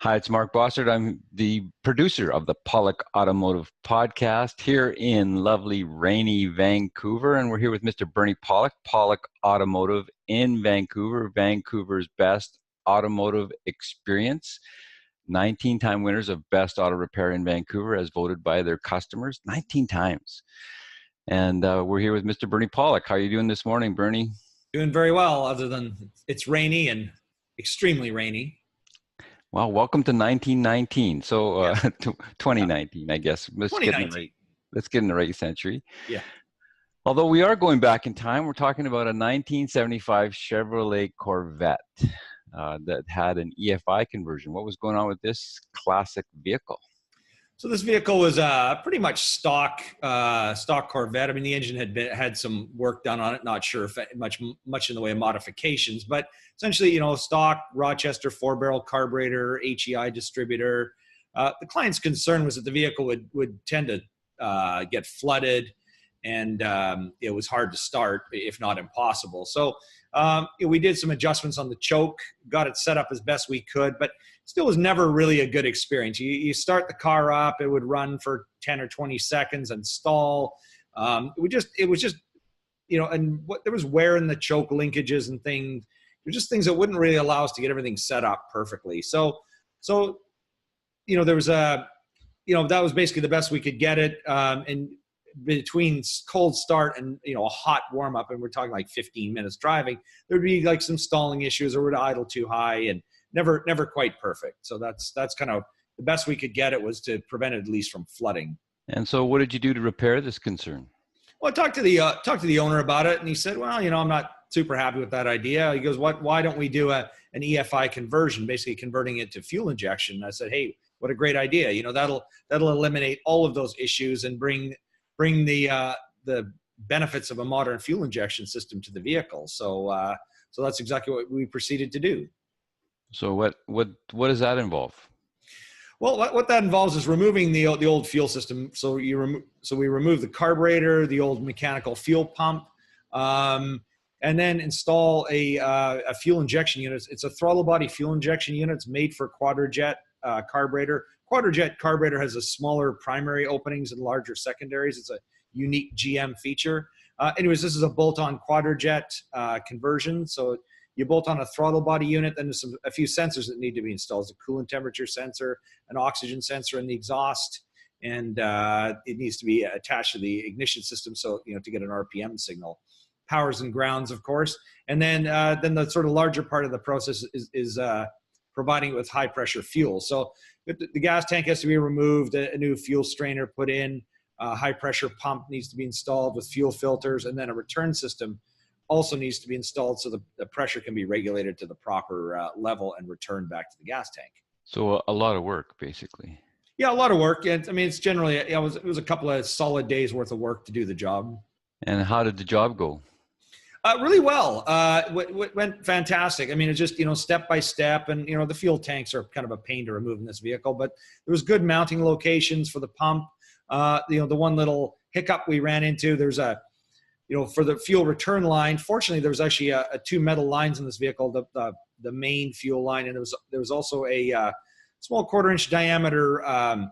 Hi, it's Mark Bossard. I'm the producer of the Pawlik Automotive podcast here in lovely, rainy Vancouver. And we're here with Mr. Bernie Pawlik, Pawlik Automotive in Vancouver, Vancouver's best automotive experience. 19-time winners of Best Auto Repair in Vancouver as voted by their customers, 19 times. And we're here with Mr. Bernie Pawlik. How are you doing this morning, Bernie? Doing very well, other than it's rainy and extremely rainy. Well, welcome to 1919. So 2019, I guess. Let's get in the right century. Yeah. Although we are going back in time, we're talking about a 1975 Chevrolet Corvette that had an EFI conversion. What was going on with this classic vehicle? So this vehicle was pretty much stock Corvette. I mean, the engine had some work done on it. Not sure if much in the way of modifications, but essentially, stock Rochester 4-barrel carburetor, HEI distributor. The client's concern was that the vehicle would tend to get flooded, and it was hard to start, if not impossible. So we did some adjustments on the choke, got it set up as best we could, but still was never really a good experience. You start the car up, it would run for 10 or 20 seconds and stall. It was just, and there was wear in the choke linkages and things. They're just things that wouldn't really allow us to get everything set up perfectly. So there was that was basically the best we could get it. And between cold start and a hot warm up, and we're talking like 15 minutes driving, there'd be like some stalling issues, or would idle too high, and never quite perfect. So that's kind of the best we could get. It was to prevent it at least from flooding. And so what did you do to repair this concern? Well, I talked to the owner about it, and he said, well, I'm not super happy with that idea. He goes, why don't we do an EFI conversion, basically converting it to fuel injection? And I said, hey, what a great idea. That'll eliminate all of those issues and bring the benefits of a modern fuel injection system to the vehicle. So that's exactly what we proceeded to do. So what does that involve? Well, what that involves is removing the old fuel system. So we remove the carburetor, the old mechanical fuel pump, and then install a fuel injection unit. It's a throttle body fuel injection unit. It's made for quadrajet carburetor. Quadrajet carburetor has a smaller primary openings and larger secondaries. It's a unique GM feature. Anyways, this is a bolt-on quadrajet conversion. So you bolt on a throttle body unit, then there's a few sensors that need to be installed. There's a coolant temperature sensor, an oxygen sensor in the exhaust, and it needs to be attached to the ignition system, so to get an RPM signal. Powers and grounds, of course, and then the sort of larger part of the process is providing it with high pressure fuel. So the gas tank has to be removed, a new fuel strainer put in, a high pressure pump needs to be installed with fuel filters, and then a return system also needs to be installed so the pressure can be regulated to the proper level and returned back to the gas tank. So a lot of work, basically. Yeah, a lot of work. And I mean, it's generally, it was a couple of solid days worth of work to do the job. And how did the job go? Really well. Went fantastic. I mean, it's just, step by step, and, the fuel tanks are kind of a pain to remove in this vehicle, but there was good mounting locations for the pump. The one little hiccup we ran into, there's for the fuel return line, fortunately, there was actually two metal lines in this vehicle, the main fuel line, and there was also a small 1/4-inch diameter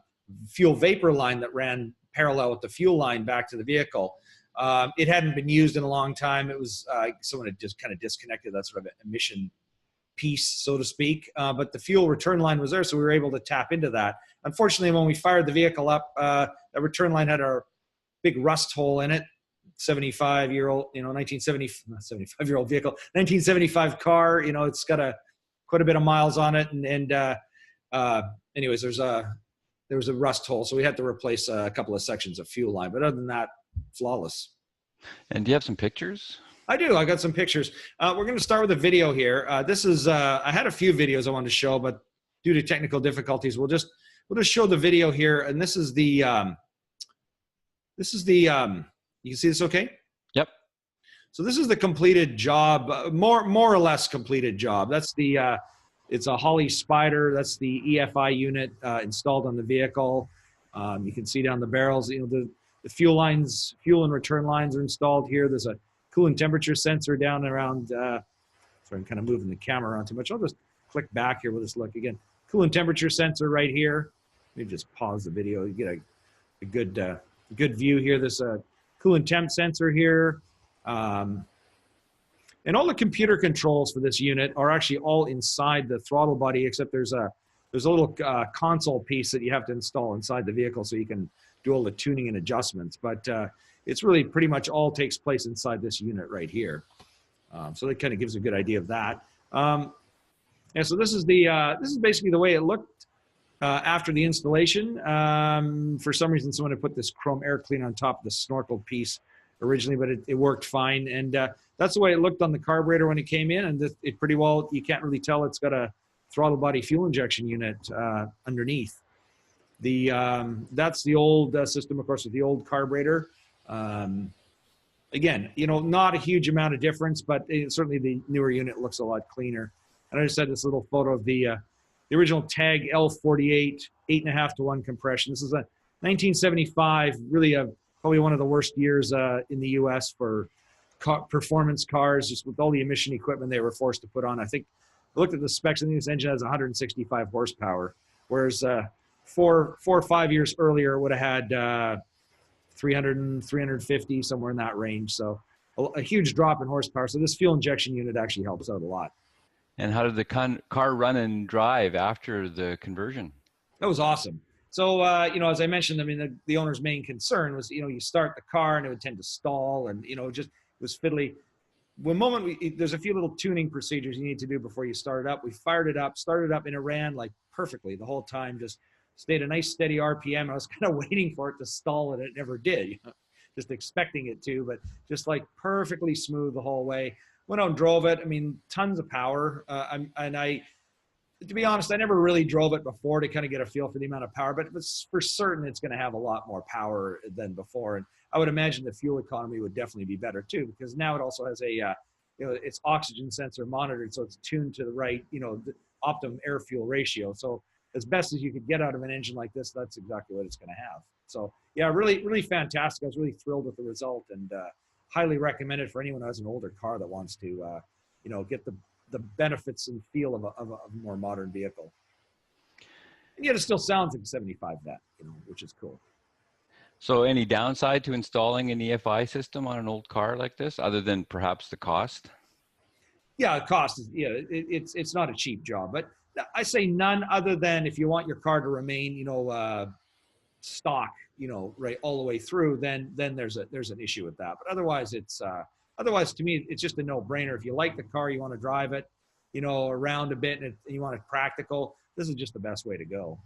fuel vapor line that ran parallel with the fuel line back to the vehicle. It hadn't been used in a long time. It was someone had just kind of disconnected that sort of emission piece, so to speak. But the fuel return line was there, so we were able to tap into that. Unfortunately, when we fired the vehicle up, that return line had a big rust hole in it. 75-year-old, 75-year-old vehicle, 1975 car. It's got quite a bit of miles on it, and anyways, there was a rust hole, so we had to replace a couple of sections of fuel line. But other than that, flawless. And do you have some pictures? I do. I got some pictures. We're going to start with a video here. This is I had a few videos I wanted to show, but due to technical difficulties, we'll just show the video here. And this is the you can see this okay? Yep. So this is the completed job, more or less completed job. That's it's a Holly Spider. That's the EFI unit installed on the vehicle. You can see down the barrels, the fuel and return lines are installed here. There's a coolant temperature sensor down around, sorry, I'm kind of moving the camera around too much. I'll just click back here. We'll just look again. coolant temperature sensor right here. Let me just pause the video. You get a good view here. This coolant temp sensor here. And all the computer controls for this unit are actually all inside the throttle body, except there's a little console piece that you have to install inside the vehicle so you can do all the tuning and adjustments. But it's really pretty much all takes place inside this unit right here. So that kind of gives a good idea of that. And so this is basically the way it looked after the installation. For some reason, someone had put this chrome air cleaner on top of the snorkel piece originally, but it worked fine. And that's the way it looked on the carburetor when it came in. And it pretty well, you can't really tell it's got a throttle body fuel injection unit underneath. That's the old system, of course, with the old carburetor. Again, not a huge amount of difference, but certainly the newer unit looks a lot cleaner. And I just had this little photo of the original TAG L48 8.5-to-1 compression. This is a 1975, really probably one of the worst years in the U.S. for performance cars, just with all the emission equipment they were forced to put on. I think I looked at the specs, and this engine has 165 horsepower, whereas 4 or 5 years earlier it would have had 350, somewhere in that range. So a huge drop in horsepower. So this fuel injection unit actually helps out a lot. And how did the car run and drive after the conversion? That was awesome. So, as I mentioned, I mean, the owner's main concern was, you start the car and it would tend to stall, and, it was fiddly. There's a few little tuning procedures you need to do before you start it up. We fired it up, started up, and it ran like perfectly the whole time, just stayed a nice steady RPM. I was kind of waiting for it to stall, and it never did, just expecting it to, but just like perfectly smooth the whole way. Went out and drove it. I mean, tons of power. To be honest, I never really drove it before to kind of get a feel for the amount of power, but for certain it's going to have a lot more power than before. And I would imagine the fuel economy would definitely be better too, because now it also has it's oxygen sensor monitored, so it's tuned to the right, the optimum air fuel ratio. So as best as you could get out of an engine like this, that's exactly what it's going to have. So yeah, really, really fantastic. I was really thrilled with the result, and highly recommended for anyone who has an older car that wants to, get the benefits and feel of a more modern vehicle. And yet it still sounds like 75 that, which is cool. So any downside to installing an EFI system on an old car like this, other than perhaps the cost? Yeah, the cost is, it's not a cheap job, but I say none, other than if you want your car to remain, stock, right all the way through, then there's an issue with that. But otherwise, otherwise to me, it's just a no-brainer. If you like the car, you want to drive it, around a bit, and you want it practical, this is just the best way to go.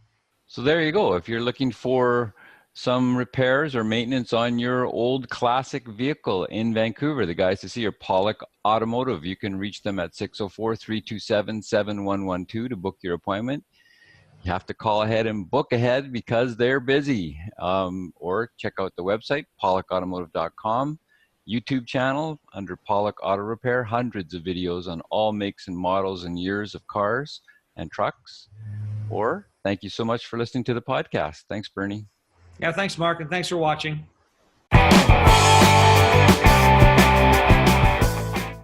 So there you go. If you're looking for some repairs or maintenance on your old classic vehicle in Vancouver, the guys to see are Pawlik Automotive. You can reach them at 604-327-7112 to book your appointment. You have to call ahead and book ahead because they're busy. Or check out the website, pawlikautomotive.com. YouTube channel under Pawlik Auto Repair. Hundreds of videos on all makes and models and years of cars and trucks. Or thank you so much for listening to the podcast. Thanks, Bernie. Yeah, thanks, Mark, and thanks for watching.